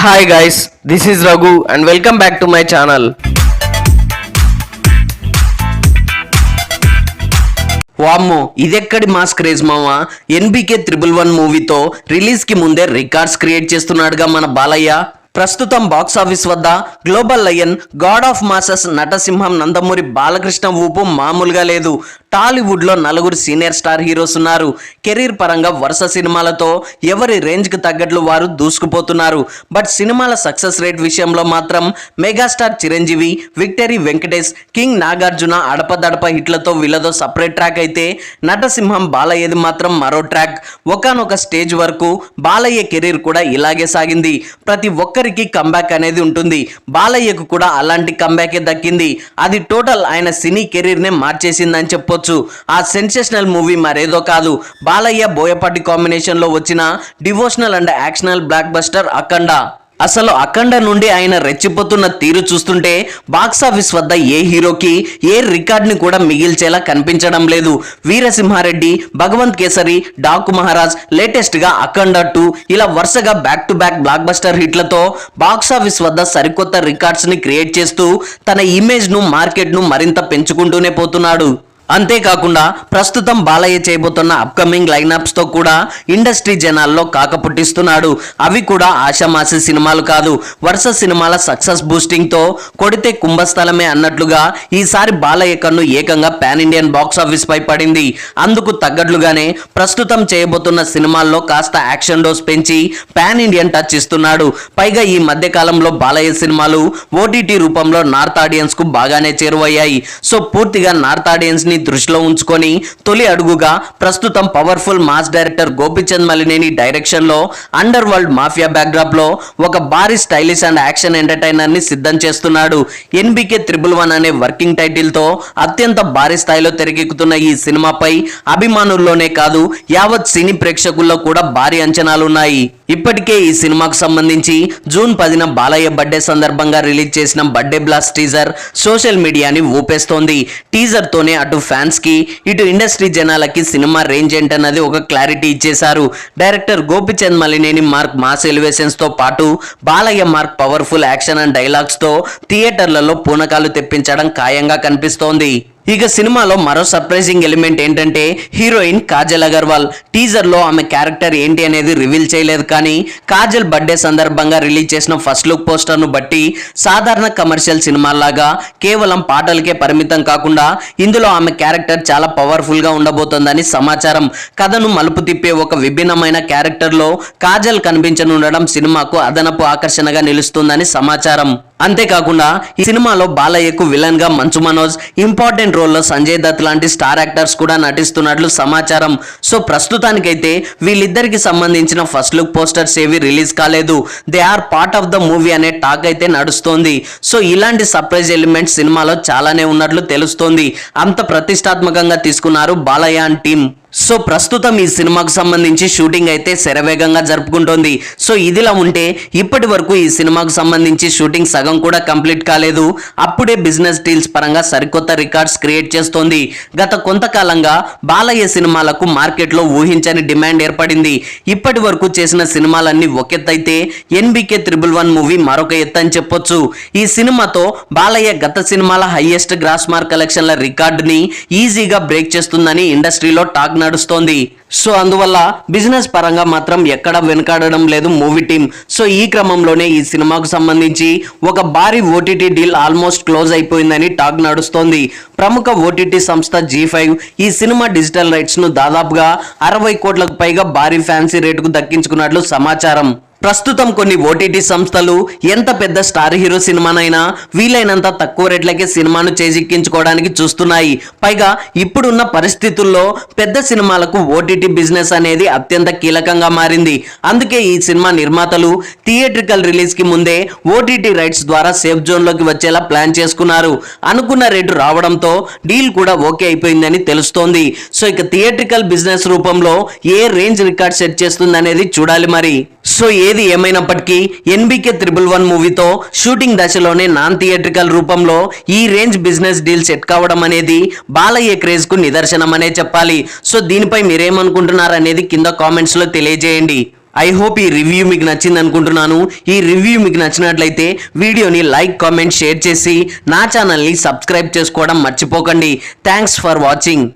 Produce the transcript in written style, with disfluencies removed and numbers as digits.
Hi guys, this is Raghu and welcome back to my channel. వామ్మో ఇదెక్కడి mass craze మావా. NBK 111 మూవీతో release కి ముందే రికార్డ్స్ క్రియేట్ చేస్తున్నాడుగా మన బాలయ్య. ప్రస్తుతం బాక్స్ ఆఫీస్ వద్ద global lion, god of masses, నటసింహం నందమూరి బాలకృష్ణ ఊపు మామూలుగా లేదు. టాలీవుడ్ లో నలుగురు సీనియర్ స్టార్ హీరోస్ ఉన్నారు. కెరీర్ పరంగా వరుస సినిమాలతో ఎవరి రేంజ్ కి తగ్గట్లు వారు దూసుకుపోతున్నారు. బట్ సినిమాల సక్సెస్ రేట్ విషయంలో మాత్రం megastar Chiranjeevi, victory Venkatesh, king Nagarjuna అడపదడప హిట్లతో వీళ్ళతో సపరేట్ ట్రాక్ అయితే నటసింహం బాలయ్యది మాత్రం మరో ట్రాక్. ఒకానొక స్టేజ్ వరకు బాలయ్య కెరీర్ కూడా ఇలాగే సాగింది. ప్రతి ఒక్కరికి కంబ్యాక్ అనేది ఉంటుంది. బాలయ్యకు కూడా అలాంటి కంబ్యాకే దక్కింది. అది టోటల్ ఆయన సినీ కెరీర్ నే మార్చేసిందని చెప్పొచ్చు. ఆ సెన్సేషనల్ మూవీ మరేదో కాదు, బాలయ్య బోయపాటి కాంబినేషన్ లో వచ్చిన డివోషనల్ అండ్ యాక్షనల్ బ్లాక్ బస్టర్ అఖండ. అసలు అఖండ నుండి ఆయన రెచ్చిపోతున్న తీరు చూస్తుంటే బాక్సాఫీస్ వద్ద ఏ హీరోకి ఏ రికార్డ్ని కూడా మిగిల్చేలా కనిపించడం లేదు. వీరసింహారెడ్డి, భగవంత్ కేసరి, డాకు మహారాజ్, లేటెస్ట్ గా అఖండ 2 ఇలా వరుసగా back to back blockbuster హిట్లతో బాక్సాఫీస్ వద్ద సరికొత్త రికార్డ్స్ ని క్రియేట్ చేస్తూ తన ఇమేజ్ ను, మార్కెట్ ను మరింత పెంచుకుంటూనే పోతున్నాడు. అంతేకాకుండా ప్రస్తుతం బాలయ్య చేయబోతున్న అప్కమింగ్ లైనప్స్ తో కూడా ఇండస్ట్రీ జనాల్లో కాకపుట్టిస్తున్నాడు. అవి కూడా ఆషామాసి సినిమాలు కాదు, వరుస సినిమాల సక్సెస్ బూస్టింగ్ తో కొడితే కుంభస్థలమే అన్నట్లుగా ఈసారి బాలయ్య కన్ను ఏకంగా పాన్ ఇండియన్ బాక్స్ ఆఫీస్ పై పడింది. అందుకు తగ్గట్లుగానే ప్రస్తుతం చేయబోతున్న సినిమాల్లో కాస్త యాక్షన్ డోస్ పెంచి పాన్ ఇండియన్ టచ్ ఇస్తున్నాడు. పైగా ఈ మధ్య కాలంలో బాలయ్య సినిమాలు ఓటీటీ రూపంలో నార్త్ ఆడియన్స్ కు బాగానే చేరువయ్యాయి. సో పూర్తిగా నార్త్ ఆడియన్స్ ని దృష్టిలో ఉంచుకొని తొలి అడుగుగా ప్రస్తుతం powerful mass director Gopichand Malineni direction లో అండర్ వరల్డ్ మాఫియా బ్యాక్డ్రాప్ లో ఒక భారీ స్టైలిష్ అండ్ యాక్షన్ ఎంటర్టైనర్ ని సిద్ధం చేస్తున్నాడు. ఎన్బికే 111 అనే వర్కింగ్ టైటిల్ తో అత్యంత భారీ స్థాయిలో తెరకెక్కుతున్న ఈ సినిమాపై అభిమానుల్లోనే కాదు యావత్ సినీ ప్రేక్షకుల్లో కూడా భారీ అంచనాలున్నాయి. ఇప్పటికే ఈ సినిమాకు సంబంధించి జూన్ 10న బాలయ్య బర్త్డే సందర్భంగా రిలీజ్ చేసిన బర్త్డే బ్లాస్ట్ టీజర్ సోషల్ మీడియాని ఊపేస్తోంది. టీజర్ తోనే అటు ఫ్యాన్స్ కి ఇటు ఇండస్ట్రీ జనాలకి సినిమా రేంజ్ ఏంటన్నది ఒక క్లారిటీ ఇచ్చేశారు. Director Gopichand Malineni mark mass elevations తో పాటు Balayya mark powerful action and dialogues తో థియేటర్లలో పూనకాలు తెప్పించడం ఖాయంగా కనిపిస్తోంది. ఇక సినిమాలో మరో సర్ప్రైజింగ్ ఎలిమెంట్ ఏంటంటే హీరోయిన్ కాజల్ అగర్వాల్. టీజర్ లో ఆమె క్యారెక్టర్ ఏంటి అనేది రివీల్ చేయలేదు, కానీ కాజల్ బర్త్డే సందర్భంగా రిలీజ్ చేసిన ఫస్ట్ లుక్ పోస్టర్ ను బట్టి సాధారణ కమర్షియల్ సినిమాలాగా కేవలం పాటలకే పరిమితం కాకుండా ఇందులో ఆమె క్యారెక్టర్ చాలా పవర్ఫుల్ గా ఉండబోతోందని సమాచారం. కథను మలుపు తిప్పే ఒక విభిన్నమైన క్యారెక్టర్ లో కాజల్ కనిపించనుండడం సినిమాకు అదనపు ఆకర్షణగా నిలుస్తుందని సమాచారం. అంతేకాకుండా ఈ సినిమాలో బాలయ్యకు విలన్ గా మంచు మనోజ్, ఇంపార్టెంట్ రోల్లో సంజయ్ దత్ లాంటి స్టార్ యాక్టర్స్ కూడా నటిస్తున్నట్లు సమాచారం. సో ప్రస్తుతానికైతే వీళ్ళిద్దరికి సంబంధించిన ఫస్ట్ లుక్ పోస్టర్స్ ఏవి రిలీజ్ కాలేదు. They are part of the movie అనే టాక్ అయితే నడుస్తోంది. సో ఇలాంటి సర్ప్రైజ్ ఎలిమెంట్స్ సినిమాలో చాలానే ఉన్నట్లు తెలుస్తోంది. అంత ప్రతిష్టాత్మకంగా తీసుకున్నారు బాలయ్య అండ్ టీమ్. సో ప్రస్తుతం ఈ సినిమాకు సంబంధించి షూటింగ్ అయితే శరవేగంగా జరుపుకుంటోంది. సో ఇదిలా ఉంటే ఇప్పటి వరకు ఈ సినిమాకు సంబంధించి షూటింగ్ సగం కూడా కంప్లీట్ కాలేదు. అప్పుడే బిజినెస్ డీల్స్ పరంగా సరికొత్త రికార్డ్స్ క్రియేట్ చేస్తోంది. గత కొంతకాలంగా బాలయ్య సినిమాలకు మార్కెట్లో ఊహించని డిమాండ్ ఏర్పడింది. ఇప్పటి వరకు చేసిన సినిమాలన్నీ ఒకెత్తైతే ఎన్బికే 111 మూవీ మరొక ఎత్తు అని చెప్పొచ్చు. ఈ సినిమాతో బాలయ్య గత సినిమాల హైయెస్ట్ గ్రాస్ మార్క్ కలెక్షన్ల రికార్డుని ఈజీగా బ్రేక్ చేస్తుందని ఇండస్ట్రీలో టాక్ నడుస్తోంది. సో అందువల్ల బిజినెస్ పరంగా మాత్రం ఎక్కడ వెనకాడడం లేదు మూవీ టీమ్. సో ఈ క్రమంలోనే ఈ సినిమాకు సంబంధించి ఒక భారీ ఓటీటీ డీల్ ఆల్మోస్ట్ క్లోజ్ అయిపోయిందని టాక్ నడుస్తోంది. ప్రముఖ ఓటీటీ సంస్థ G5 ఈ సినిమా డిజిటల్ రైట్స్ ను దాదాపుగా 60 కోట్లకు పైగా భారీ ఫ్యాన్సీ రేటుకు దక్కించుకున్నట్లు సమాచారం. ప్రస్తుతం కొన్ని ఓటీటీ సంస్థలు ఎంత పెద్ద స్టార్ హీరో సినిమానైనా వీలైనంత తక్కువ రేట్లకే సినిమాను చేజిక్కించుకోవడానికి చూస్తున్నాయి. పైగా ఇప్పుడున్న పరిస్థితుల్లో పెద్ద సినిమాలకు ఓటీటీ బిజినెస్ అనేది అత్యంత కీలకంగా మారింది. అందుకే ఈ సినిమా నిర్మాతలు థియేట్రికల్ రిలీజ్ కి ముందే ఓటీటీ రైట్స్ ద్వారా సేఫ్ జోన్ లోకి వచ్చేలా ప్లాన్ చేసుకున్నారు. అనుకున్న రేటు రావడంతో డీల్ కూడా ఓకే అయిపోయిందని తెలుస్తోంది. సో ఇక థియేట్రికల్ బిజినెస్ రూపంలో ఏ రేంజ్ రికార్డ్ సెట్ చేస్తుంది అనేది చూడాలి మరి. సో ఏది ఏమైనప్పటికీ ఎన్బికే 111 మూవీతో షూటింగ్ దశలోనే నాన్ థియేట్రికల్ రూపంలో ఈ రేంజ్ బిజినెస్ డీల్ సెట్ కావడం అనేది బాలయ్య క్రేజ్ కు నిదర్శనం అనే చెప్పాలి. సో దీనిపై మీరేమనుకుంటున్నారు అనేది కింద కామెంట్స్ లో తెలియజేయండి. ఐ హోప్ ఈ రివ్యూ మీకు నచ్చింది అనుకుంటున్నాను. ఈ రివ్యూ మీకు నచ్చినట్లయితే వీడియోని లైక్, కామెంట్, షేర్ చేసి నా ఛానల్ని సబ్స్క్రైబ్ చేసుకోవడం మర్చిపోకండి. Thanks for watching.